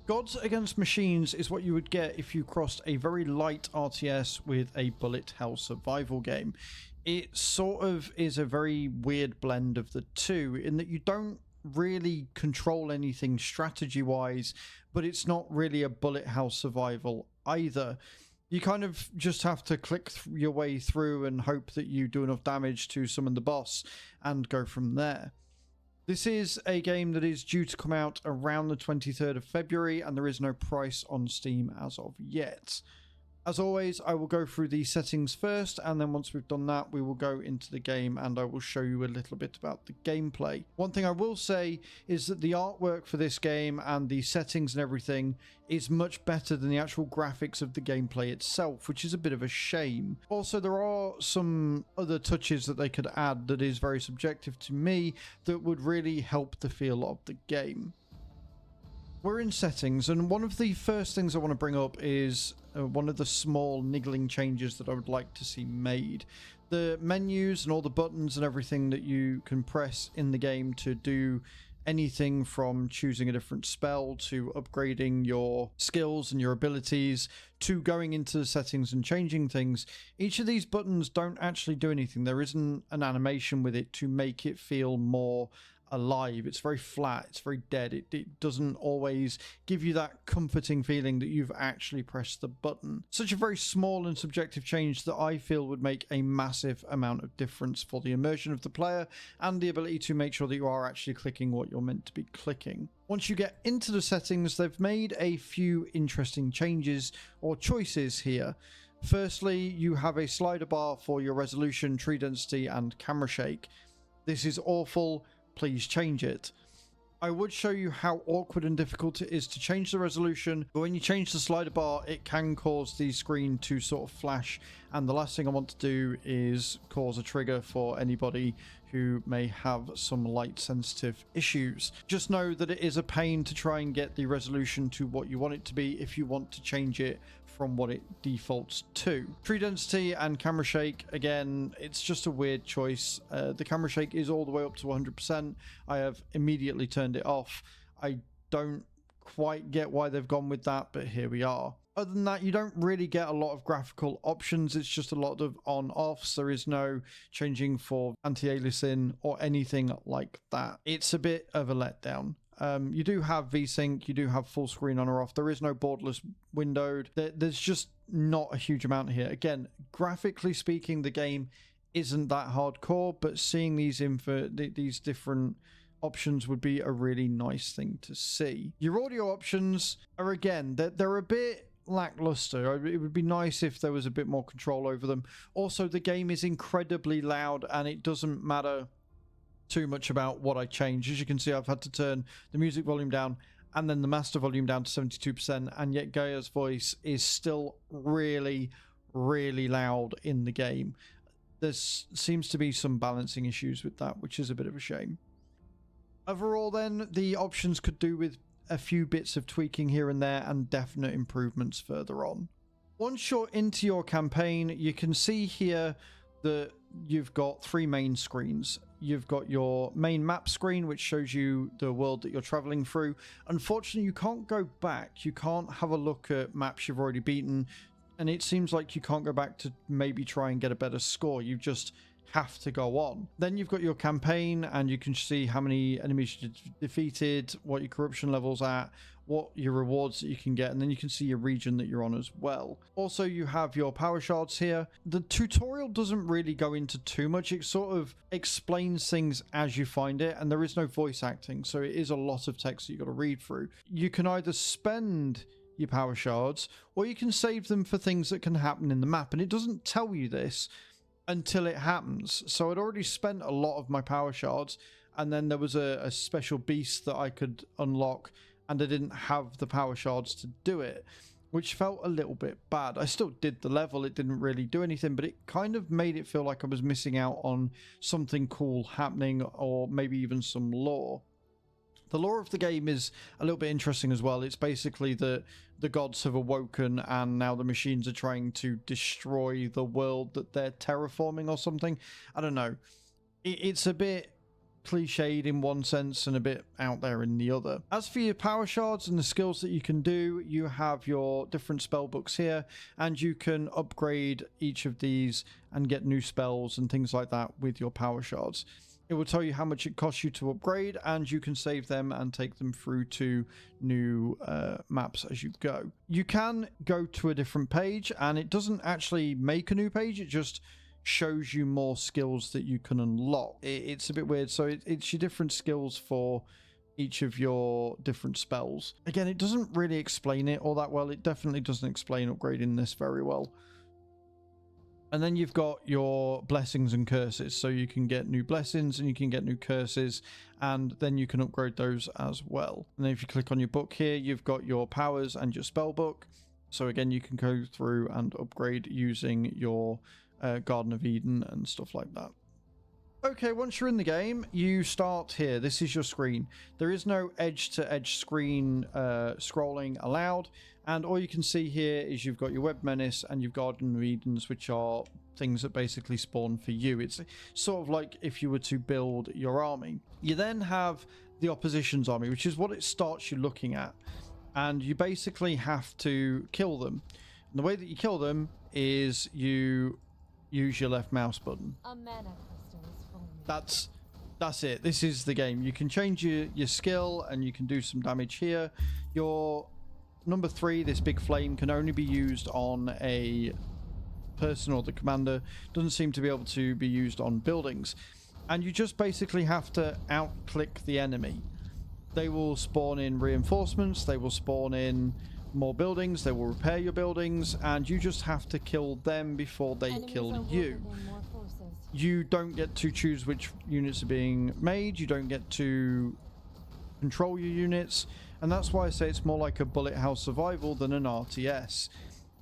Gods Against Machines is what you would get if you crossed a very light RTS with a bullet hell survival game. It sort of is a very weird blend of the two in that you don't really control anything strategy wise, but it's not really a bullet hell survival either. You kind of just have to click your way through and hope that you do enough damage to summon the boss and go from there. This is a game that is due to come out around the 23rd of February, and there is no price on Steam as of yet. As always, I will go through the settings first, and then once we've done that, we will go into the game and I will show you a little bit about the gameplay. One thing I will say is that the artwork for this game and the settings and everything is much better than the actual graphics of the gameplay itself, which is a bit of a shame. Also, there are some other touches that they could add that is very subjective to me that would really help the feel of the game. We're in settings, and one of the first things I want to bring up is one of the small niggling changes that I would like to see made. The menus and all the buttons and everything that you can press in the game to do anything from choosing a different spell to upgrading your skills and your abilities to going into the settings and changing things, each of these buttons don't actually do anything. There isn't an animation with it to make it feel more alive. It's very flat, it's very dead. It doesn't always give you that comforting feeling that you've actually pressed the button. Such a very small and subjective change that I feel would make a massive amount of difference for the immersion of the player and the ability to make sure that you are actually clicking what you're meant to be clicking. Once you get into the settings, they've made a few interesting changes or choices here. Firstly, you have a slider bar for your resolution, tree density, and camera shake. This is awful. Please change it. I would show you how awkward and difficult it is to change the resolution, but when you change the slider bar, it can cause the screen to sort of flash, and the last thing I want to do is cause a trigger for anybody who may have some light sensitive issues. Just know that it is a pain to try and get the resolution to what you want it to be if you want to change it from what it defaults to. Tree density and camera shake, again, it's just a weird choice. The camera shake is all the way up to 100%. I have immediately turned it off. I don't quite get why they've gone with that, but here we are. Other than that, you don't really get a lot of graphical options. It's just a lot of on-offs. There is no changing for anti-aliasing or anything like that. It's a bit of a letdown. You do have VSync, you do have full screen on or off. There is no borderless windowed. There's just not a huge amount here. Again, graphically speaking, the game isn't that hardcore, but seeing these different options would be a really nice thing to see. Your audio options are, again, they're a bit lackluster. It would be nice if there was a bit more control over them. Also, the game is incredibly loud, and it doesn't matter too much about what I change. As you can see, I've had to turn the music volume down and then the master volume down to 72%, and yet Gaia's voice is still really, really loud in the game. There seems to be some balancing issues with that, which is a bit of a shame. Overall then, the options could do with a few bits of tweaking here and there and definite improvements further on. Once you're into your campaign, you can see here that you've got three main screens. You've got your main map screen, which shows you the world that you're traveling through. Unfortunately, you can't go back. You can't have a look at maps you've already beaten, and it seems like you can't go back to maybe try and get a better score. You just have to go on. Then you've got your campaign, and you can see how many enemies you defeated, what your corruption level's at, what your rewards that you can get, and then you can see your region that you're on as well. Also, you have your power shards here. The tutorial doesn't really go into too much. It sort of explains things as you find it, and there is no voice acting, so it is a lot of text that you've got to read through. You can either spend your power shards, or you can save them for things that can happen in the map, and it doesn't tell you this until it happens. So I'd already spent a lot of my power shards, and then there was a special beast that I could unlock, and I didn't have the power shards to do it, which felt a little bit bad. I still did the level, it didn't really do anything, but it kind of made it feel like I was missing out on something cool happening, or maybe even some lore. The lore of the game is a little bit interesting as well. It's basically that the gods have awoken and now the machines are trying to destroy the world that they're terraforming or something. I don't know. It's a bit cliched in one sense and a bit out there in the other. As for your power shards and the skills that you can do, you have your different spell books here, and you can upgrade each of these and get new spells and things like that with your power shards. It will tell you how much it costs you to upgrade, and you can save them and take them through to new maps as you go. You can go to a different page, and it doesn't actually make a new page, it just shows you more skills that you can unlock. It's a bit weird. So it's your different skills for each of your different spells. Again, it doesn't really explain it all that well. It definitely doesn't explain upgrading this very well. And then you've got your blessings and curses. So you can get new blessings and you can get new curses, and then you can upgrade those as well. And then if you click on your book here, you've got your powers and your spell book. So again, you can go through and upgrade using your Garden of Eden and stuff like that. Okay, once you're in the game, you start here. This is your screen. There is no edge-to-edge screen scrolling allowed, and all you can see here is you've got your Web Menace and your Garden of Edens, which are things that basically spawn for you. It's sort of like if you were to build your army. You then have the opposition's army, which is what it starts you looking at, and you basically have to kill them. And the way that you kill them is you use your left mouse button. A mana crystal is for me. That's it. This is the game. You can change your skill and you can do some damage here. Your number 3, this big flame, can only be used on a person or the commander. Doesn't seem to be able to be used on buildings. And you just basically have to out-click the enemy. They will spawn in reinforcements, they will spawn in more buildings, they will repair your buildings, and you just have to kill them before they kill you. You don't get to choose which units are being made, you don't get to control your units, and that's why I say it's more like a bullet hell survival than an RTS.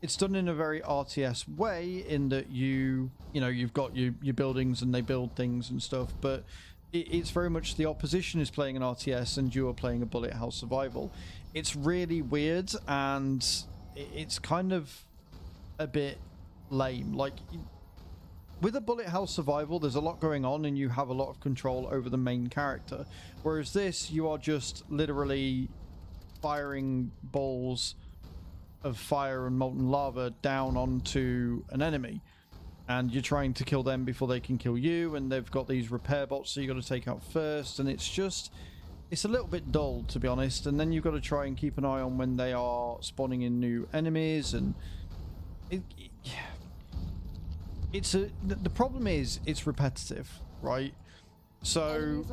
It's done in a very RTS way in that you've got your buildings and they build things and stuff, but it's very much the opposition is playing an RTS and you are playing a bullet hell survival. It's really weird, and it's kind of a bit lame. Like, with a bullet hell survival, there's a lot going on and you have a lot of control over the main character. Whereas this, you are just literally firing balls of fire and molten lava down onto an enemy. And you're trying to kill them before they can kill you, and they've got these repair bots that you got to take out first, and it's a little bit dull, to be honest. And then you've got to try and keep an eye on when they are spawning in new enemies, and the problem is it's repetitive, right? So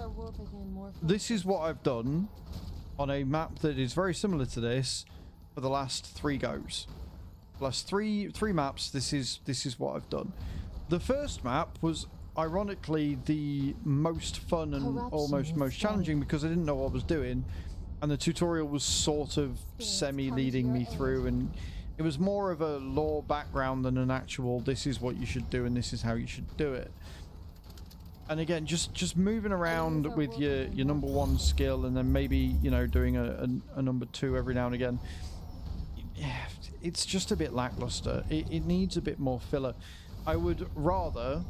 this is what I've done on a map that is very similar to this for the last 3 goes. Plus three maps, this is what I've done. The first map was ironically the most fun and almost most challenging because I didn't know what I was doing, and the tutorial was sort of semi-leading me through, and it was more of a lore background than an actual this is what you should do and this is how you should do it. And again, just moving around with your number 1 skill, and then maybe doing a number 2 every now and again. It's just a bit lackluster. It needs a bit more filler. I would rather,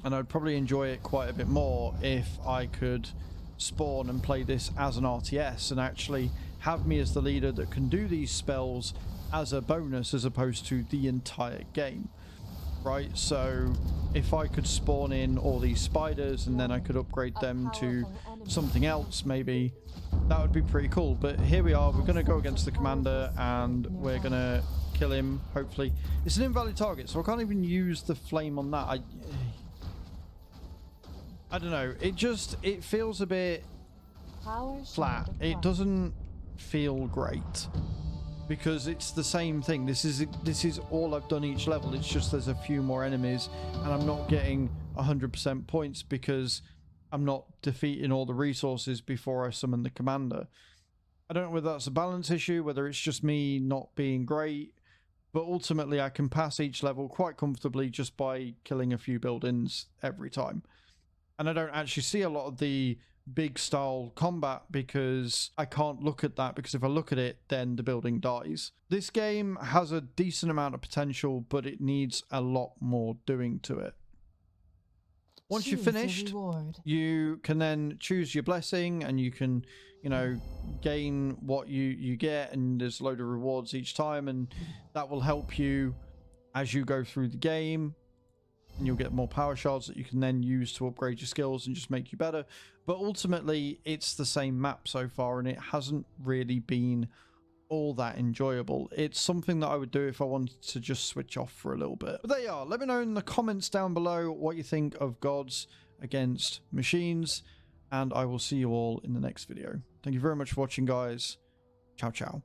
and I'd probably enjoy it quite a bit more if I could spawn and play this as an RTS and actually have me as the leader that can do these spells as a bonus as opposed to the entire game, right? So if I could spawn in all these spiders and then I could upgrade them to something else, maybe that would be pretty cool. But here we are, we're going to go against the commander and we're going to kill him, hopefully. It's an invalid target, so I can't even use the flame on that. I don't know, it feels a bit flat. It doesn't feel great because it's the same thing. This is all I've done each level. It's just there's a few more enemies and I'm not getting 100% points because I'm not defeating all the resources before I summon the commander. I don't know whether that's a balance issue, whether it's just me not being great, but ultimately I can pass each level quite comfortably just by killing a few buildings every time. And I don't actually see a lot of the big style combat because I can't look at that, because if I look at it, then the building dies. This game has a decent amount of potential, but it needs a lot more doing to it. Once you've Choose a finished, reward. you can then choose your blessing, and you can, you know, gain what you get, and there's a load of rewards each time, and that will help you as you go through the game, and you'll get more power shards that you can then use to upgrade your skills and just make you better. But ultimately, it's the same map so far, and it hasn't really been all that enjoyable. It's something that I would do if I wanted to just switch off for a little bit. But there you are. Let me know in the comments down below what you think of gods against machines, and I will see you all in the next video. Thank you very much for watching, guys. Ciao, ciao.